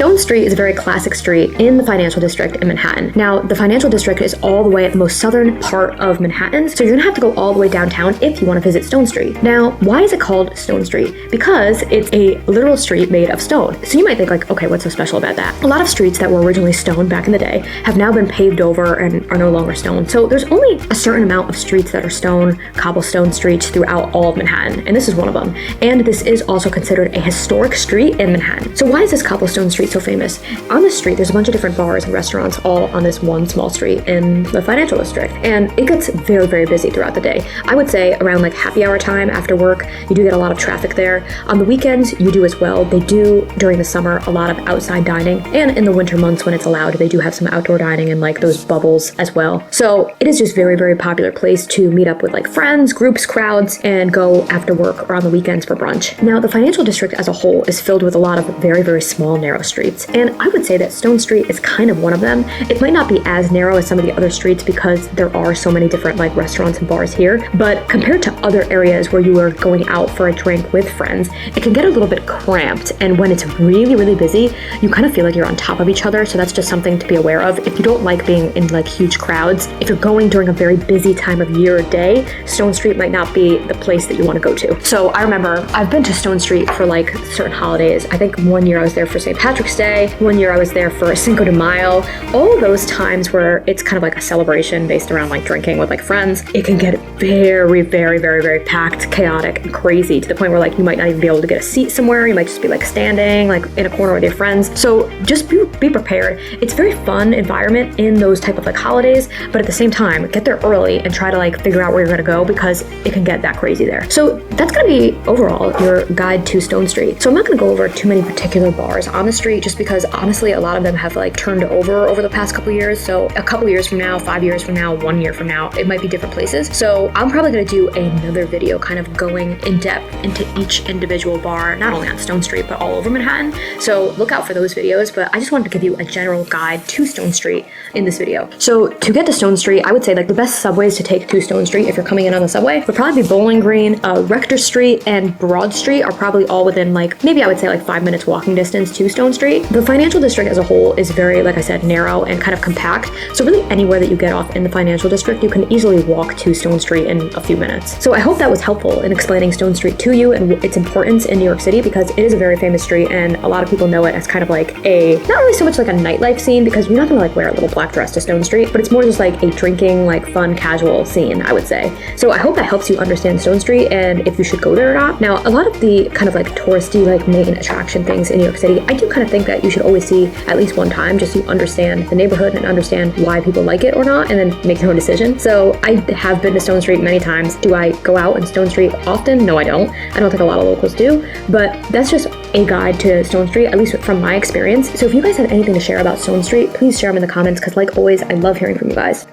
Stone Street is a very classic street in the financial district in Manhattan. Now, the financial district is all the way at the most southern part of Manhattan, so you're gonna have to go all the way downtown if you want to visit Stone Street. Now, why is it called Stone Street? Because it's a literal street made of stone. So you might think like, okay, what's so special about that? A lot of streets that were originally stone back in the day have now been paved over and are no longer stone. So there's only a certain amount of streets that are stone, cobblestone streets throughout all of Manhattan, and this is one of them. And this is also considered a historic street in Manhattan. So why is this cobblestone street so famous? On this street, there's a bunch of different bars and restaurants all on this one small street in the financial district. And it gets very, very busy throughout the day. I would say around like happy hour time after work, you do get a lot of traffic there. On the weekends, you do as well. They do, during the summer, a lot of outside dining. And in the winter months when it's allowed, they do have some outdoor dining and like those bubbles as well. So it is just very, very popular place to meet up with like friends, groups, crowds, and go after work or on the weekends for brunch. Now, the financial district as a whole is filled with a lot of very, very small, narrow streets. And I would say that Stone Street is kind of one of them. It might not be as narrow as some of the other streets because there are so many different like restaurants and bars here, but compared to other areas where you are going out for a drink with friends, it can get a little bit cramped. And when it's really, really busy, you kind of feel like you're on top of each other. So that's just something to be aware of. If you don't like being in like huge crowds, if you're going during a very busy time of year or day, Stone Street might not be the place that you want to go to. So I remember I've been to Stone Street for like certain holidays. I think one year I was there for St. Patrick's Day. One year I was there for Cinco de Mayo. All those times where it's kind of like a celebration based around like drinking with like friends, it can get very, very, very, very packed, chaotic, and crazy to the point where like you might not even be able to get a seat somewhere. You might just be like standing like in a corner with your friends. So just be prepared. It's a very fun environment in those type of like holidays, but at the same time, get there early and try to like figure out where you're gonna go because it can get that crazy there. So that's gonna be overall your guide to Stone Street. So I'm not gonna go over too many particular bars on the street just because honestly a lot of them have like turned over the past couple years. So a couple years from now, 5 years from now, 1 year from now, it might be different places. So I'm probably gonna do another video kind of going in depth into each individual bar, not only on Stone Street, but all over Manhattan. So look out for those videos, but I just wanted to give you a general guide to Stone Street in this video. So to get to Stone Street, I would say like the best subways to take to Stone Street if you're coming in on the subway would probably be Bowling Green, Rector Street, and Broad Street are probably all within like, maybe I would say like 5 minutes walking distance to Stone Street. The financial district as a whole is very, like I said, narrow and kind of compact. So really anywhere that you get off in the financial district, you can easily walk to Stone Street in a few minutes. So I hope that was helpful in explaining Stone Street to you and its importance in New York City because it is a very famous street and a lot of people know it as kind of like a, not really so much like a nightlife scene because you're not gonna like wear a little black dress to Stone Street, but it's more just like a drinking, like fun, casual scene, I would say. So I hope that helps you understand Stone Street and if you should go there or not. Now, a lot of the kind of like touristy, like main attraction things in New York City, I do kind of think that you should always see at least one time just so you understand the neighborhood and understand why people like it or not and then make your own decision. So I have been to Stone Street many times. Do I go out in Stone Street often? No, I don't. I don't think a lot of locals do, but that's just a guide to Stone Street, at least from my experience. So if you guys have anything to share about Stone Street, please share them in the comments because like always, I love hearing from you guys.